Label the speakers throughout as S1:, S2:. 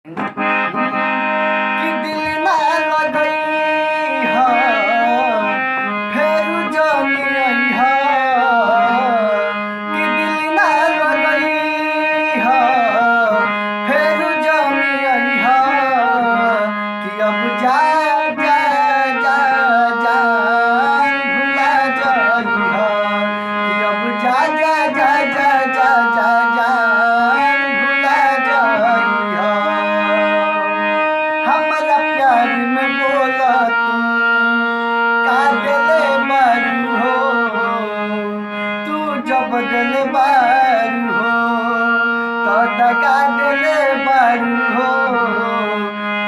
S1: कि दिल ना लगई हा फेरू जानी अइहा कि दिल ना लगई हा फेरू जानी अइहा कि अब जा जा जा जान भुला जाइहा कि अब जा जा जा जा जा जा जान भुला जाइहा हमरा प्यार में बोला तू का दिले बारू हो तू जब दिल बारू हो तो दगा दिले बारू हो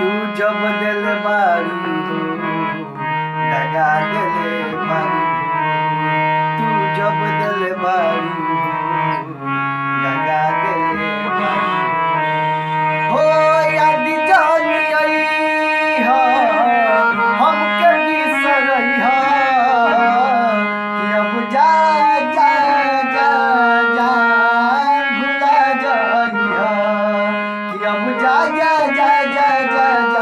S1: तू जब दिल बारू हो दगा दिले बारू हो तू जब दिल बारू हो दगा दिले बारू हो याद जानी अइहा हमके बिसरइहा कि अब जा जा जा जान भुला जाइहा कि अब जा जा जा जा जा जा